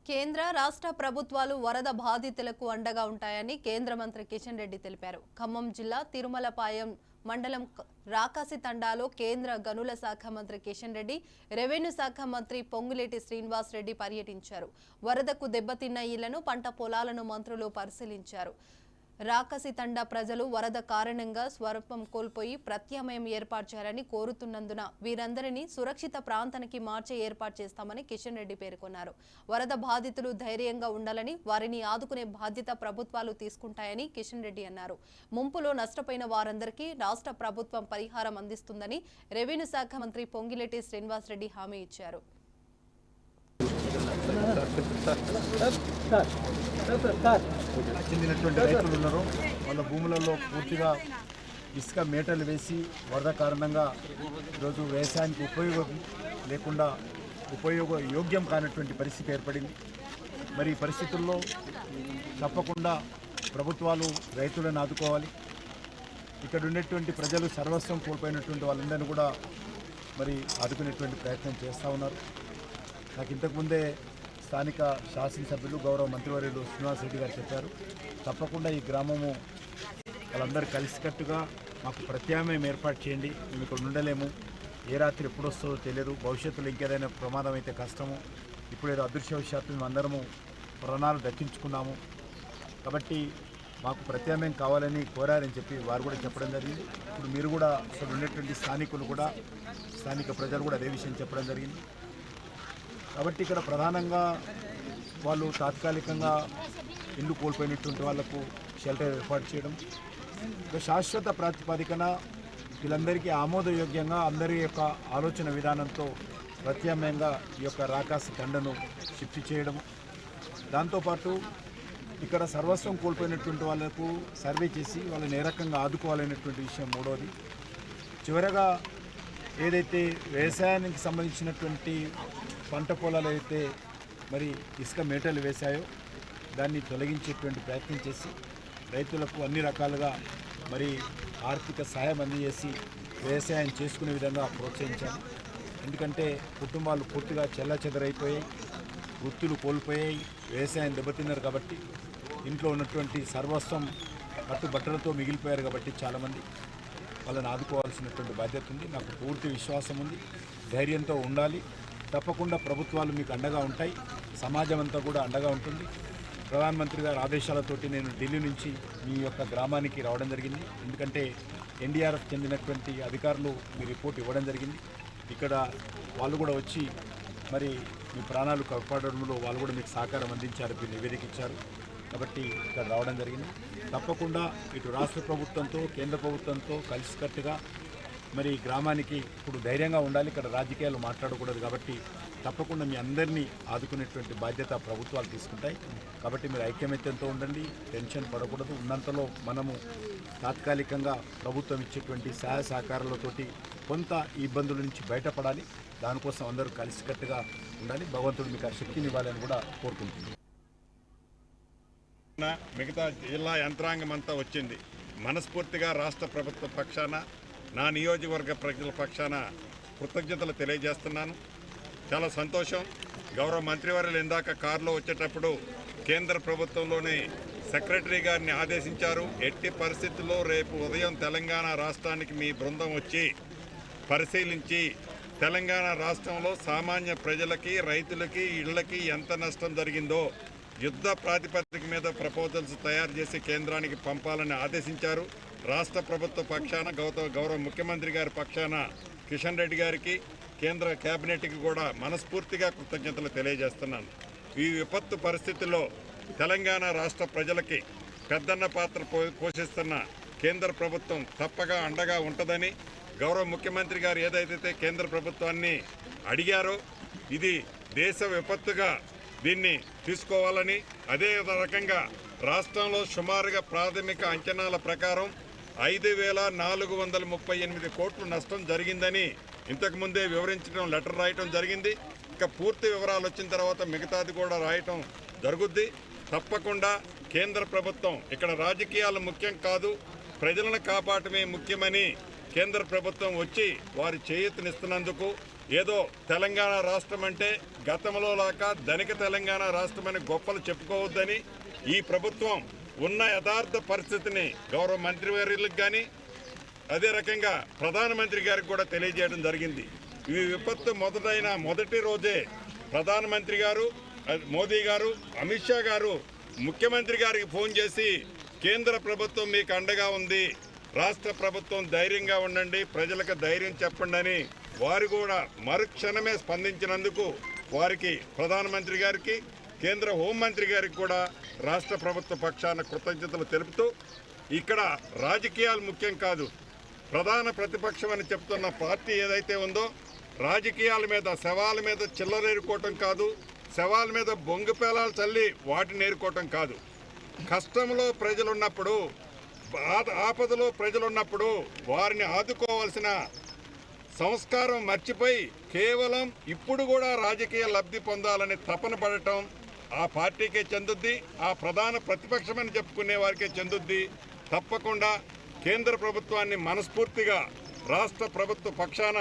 కేంద్ర రాష్ట్ర ప్రభుత్వాలు వరద బాధితులకు అండగా ఉంటాయని కేంద్ర మంత్రి కిషన్ రెడ్డి తెలిపారు. ఖమ్మం జిల్లా తిరుమలపాయం మండలం రాకాసి తండాలో కేంద్ర గనుల శాఖ మంత్రి కిషన్ రెడ్డి, రెవెన్యూ శాఖ మంత్రి పొంగులేటి శ్రీనివాస్ రెడ్డి పర్యటించారు. వరదకు దెబ్బతిన్న ఇళ్లను, పంట పొలాలను మంత్రులు పరిశీలించారు. రాకాసి తండా ప్రజలు వరద కారణంగా స్వరూపం కోల్పోయి ప్రత్యామ్నాయం ఏర్పాటు చేయాలని కోరుతున్నందున వీరందరినీ సురక్షిత ప్రాంతానికి మార్చే ఏర్పాటు చేస్తామని కిషన్ రెడ్డి పేర్కొన్నారు. వరద బాధితులు ధైర్యంగా ఉండాలని, వారిని ఆదుకునే బాధ్యత ప్రభుత్వాలు తీసుకుంటాయని కిషన్ రెడ్డి అన్నారు. ముంపులో నష్టపోయిన వారందరికీ రాష్ట్ర ప్రభుత్వం పరిహారం అందిస్తుందని రెవెన్యూ శాఖ మంత్రి పొంగిలేటి శ్రీనివాస్ రెడ్డి హామీ ఇచ్చారు. చెందినటువంటి రైతులు ఉన్నారు. వాళ్ళ భూములలో పూర్తిగా ఇసుక మేటలు వేసి వరద కారణంగా ఈరోజు వ్యవసాయానికి ఉపయోగయోగ్యం కానటువంటి పరిస్థితి ఏర్పడింది. మరి ఈ పరిస్థితుల్లో తప్పకుండా ప్రభుత్వాలు రైతులను ఆదుకోవాలి. ఇక్కడ ఉండేటువంటి ప్రజలు సర్వస్వం కోల్పోయినటువంటి వాళ్ళందరినీ కూడా మరి ఆదుకునేటువంటి ప్రయత్నం చేస్తూ ఉన్నారు. నాకు ఇంతకుముందే స్థానిక శాసనసభ్యులు గౌరవ మంత్రివర్యులు శ్రీనివాస్ రెడ్డి గారు చెప్పారు, తప్పకుండా ఈ గ్రామము వాళ్ళందరూ కలిసికట్టుగా మాకు ప్రత్యామ్నాయం ఏర్పాటు చేయండి, మేము ఇక్కడ ఉండలేము, ఏ రాత్రి ఎప్పుడు వస్తుందో తెలియదు, భవిష్యత్తులో ఇంకేదైనా ప్రమాదం అయితే కష్టము, ఇప్పుడేదో అదృష్టవశాత్తు మేము అందరము ప్రాణాలు దక్కించుకున్నాము కాబట్టి మాకు ప్రత్యామ్నాయం కావాలని కోరారని చెప్పి వారు కూడా చెప్పడం జరిగింది. ఇప్పుడు మీరు కూడా అక్కడ ఉండేటువంటి స్థానిక ప్రజలు కూడా అదే విషయం చెప్పడం జరిగింది. కాబట్టి ఇక్కడ ప్రధానంగా వాళ్ళు తాత్కాలికంగా ఇల్లు కోల్పోయినటువంటి వాళ్లకు షెల్టర్ ఏర్పాటు చేయడం, ఒక శాశ్వత ప్రాతిపదికన వీళ్ళందరికీ ఆమోదయోగ్యంగా అందరి యొక్క ఆలోచన విధానంతో ప్రత్యామ్నాయంగా ఈ యొక్క రాకాసి తండను షిఫ్ట్ చేయడం, దాంతోపాటు ఇక్కడ సర్వస్వం కోల్పోయినటువంటి వాళ్లకు సర్వే చేసి వాళ్ళని ఏ రకంగా ఆదుకోవాలనేటువంటి విషయం మూడోది. చివరగా ఏదైతే వ్యవసాయానికి సంబంధించినటువంటి పంట పొలాలు అయితే మరి ఇసుక మేటలు వేశాయో దాన్ని తొలగించేటువంటి ప్రయత్నం చేసి రైతులకు అన్ని రకాలుగా మరి ఆర్థిక సహాయం అందజేసి వ్యవసాయం చేసుకునే విధంగా ప్రోత్సహించాలి. ఎందుకంటే కుటుంబాలు పూర్తిగా చెల్లాచెదరైపోయాయి, వృత్తులు కోల్పోయాయి, వ్యవసాయం దెబ్బతిన్నారు కాబట్టి ఇంట్లో ఉన్నటువంటి సర్వస్వం కట్టుబట్టలతో మిగిలిపోయారు కాబట్టి చాలామంది వాళ్ళని ఆదుకోవాల్సినటువంటి బాధ్యత ఉంది. నాకు పూర్తి విశ్వాసం ఉంది, ధైర్యంతో ఉండాలి. తప్పకుండా ప్రభుత్వాలు మీకు అండగా ఉంటాయి, సమాజం అంతా కూడా అండగా ఉంటుంది. ప్రధానమంత్రి గారి ఆదేశాలతోటి నేను ఢిల్లీ నుంచి మీ యొక్క గ్రామానికి రావడం జరిగింది. ఎందుకంటే ఎన్డీఆర్ఎఫ్ చెందినటువంటి అధికారులు మీ రిపోర్ట్ ఇవ్వడం జరిగింది. ఇక్కడ వాళ్ళు కూడా వచ్చి మరి మీ ప్రాణాలు కాపాడడంలో వాళ్ళు కూడా మీకు సహకారం అందించారు, మీరు నివేదిక ఇచ్చారు కాబట్టి ఇక్కడ రావడం జరిగింది. తప్పకుండా ఇటు రాష్ట్ర ప్రభుత్వంతో కేంద్ర ప్రభుత్వంతో కలిసికట్టుగా మరి గ్రామానికి ఇప్పుడు ధైర్యంగా ఉండాలి. ఇక్కడ రాజకీయాలు మాట్లాడకూడదు కాబట్టి తప్పకుండా మీ అందరినీ ఆదుకునేటువంటి బాధ్యత ప్రభుత్వాలు తీసుకుంటాయి. కాబట్టి మీరు ఐక్యమత్యంతో ఉండండి, టెన్షన్ పడకూడదు. ఉన్నంతలో మనము తాత్కాలికంగా ప్రభుత్వం ఇచ్చేటువంటి సహాయ సహకారాలతోటి కొంత ఇబ్బందుల నుంచి బయటపడాలి. దానికోసం అందరూ కలిసికట్టుగా ఉండాలి. భగవంతుడు మీకు ఆ శక్తిని ఇవ్వాలని కూడా కోరుకుంటున్నాను. మిగతా జిల్లా యంత్రాంగం అంతా వచ్చింది. మనస్ఫూర్తిగా రాష్ట్ర ప్రభుత్వ పక్షాన, నా నియోజకవర్గ ప్రజల పక్షాన కృతజ్ఞతలు తెలియజేస్తున్నాను. చాలా సంతోషం. గౌరవ మంత్రివర్యులు ఇందాక కారులో వచ్చేటప్పుడు కేంద్ర ప్రభుత్వంలోని సెక్రటరీ గారిని ఆదేశించారు, ఎట్టి పరిస్థితుల్లో రేపు ఉదయం తెలంగాణ రాష్ట్రానికి మీ బృందం వచ్చి పరిశీలించి తెలంగాణ రాష్ట్రంలో సామాన్య ప్రజలకి, రైతులకి, ఇళ్లకి ఎంత నష్టం జరిగిందో యుద్ధ ప్రాతిపదిక మీద ప్రపోజల్స్ తయారు చేసి కేంద్రానికి పంపాలని ఆదేశించారు. రాష్ట్ర ప్రభుత్వ పక్షాన గౌరవ ముఖ్యమంత్రి గారి పక్షాన కిషన్ రెడ్డి గారికి, కేంద్ర కేబినెట్కి కూడా మనస్ఫూర్తిగా కృతజ్ఞతలు తెలియజేస్తున్నాను. ఈ విపత్తు పరిస్థితుల్లో తెలంగాణ రాష్ట్ర ప్రజలకి పెద్దన్న పాత్ర పోషిస్తున్న కేంద్ర ప్రభుత్వం తప్పగా అండగా ఉంటుందని, గౌరవ ముఖ్యమంత్రి గారు ఏదైతే కేంద్ర ప్రభుత్వాన్ని అడిగారో ఇది దేశ విపత్తుగా దీన్ని తీసుకోవాలని, అదే రకంగా రాష్ట్రంలో సుమారుగా ప్రాథమిక అంచనాల ప్రకారం 5,438 కోట్లు నష్టం జరిగిందని ఇంతకుముందే వివరించడం, లెటర్ రాయటం జరిగింది. ఇక పూర్తి వివరాలు వచ్చిన తర్వాత మిగతాది కూడా రాయటం జరుగుద్ది. తప్పకుండా కేంద్ర ప్రభుత్వం ఇక్కడ రాజకీయాలు ముఖ్యం కాదు, ప్రజలను కాపాడటమే ముఖ్యమని కేంద్ర ప్రభుత్వం వచ్చి వారి చేయూతనిస్తున్నందుకు ఏదో తెలంగాణ రాష్ట్రం అంటే గతంలో లాగా ధనిక తెలంగాణ రాష్ట్రమని గొప్పలు చెప్పుకోవద్దని ఈ ప్రభుత్వం ఉన్న యథార్థ పరిస్థితిని గౌరవ మంత్రివర్యులకు కానీ అదే రకంగా ప్రధానమంత్రి గారికి కూడా తెలియజేయడం జరిగింది. ఈ విపత్తు మొదటైన మొదటి రోజే ప్రధానమంత్రి గారు, మోదీ గారు, అమిత్ షా గారు ముఖ్యమంత్రి గారికి ఫోన్ చేసి కేంద్ర ప్రభుత్వం మీకు అండగా ఉంది, రాష్ట్ర ప్రభుత్వం ధైర్యంగా ఉండండి, ప్రజలకు ధైర్యం చెప్పండి అని వారు కూడా మరుక్షణమే స్పందించినందుకు వారికి ప్రధానమంత్రి గారికి, కేంద్ర హోంమంత్రి గారికి కూడా రాష్ట్ర ప్రభుత్వ పక్షాన కృతజ్ఞతలు తెలుపుతూ, ఇక్కడ రాజకీయాలు ముఖ్యం కాదు, ప్రధాన ప్రతిపక్షం అని చెప్తున్న పార్టీ ఏదైతే ఉందో రాజకీయాల మీద శవాల మీద చిల్లరేరుకోవటం కాదు, శవాల మీద బొంగు పేలాలు చల్లి వాటిని ఏరుకోవటం కాదు. కష్టంలో ప్రజలున్నప్పుడు, ఆపదలో ప్రజలున్నప్పుడు వారిని ఆదుకోవాల్సిన సంస్కారం మర్చిపోయి కేవలం ఇప్పుడు కూడా రాజకీయ లబ్ధి పొందాలని తపన పడటం ఆ పార్టీకే చెందుద్ది, ఆ ప్రధాన ప్రతిపక్షమని చెప్పుకునే వారికే చెందుద్ది. తప్పకుండా కేంద్ర ప్రభుత్వాన్ని మనస్ఫూర్తిగా రాష్ట్ర ప్రభుత్వ పక్షాన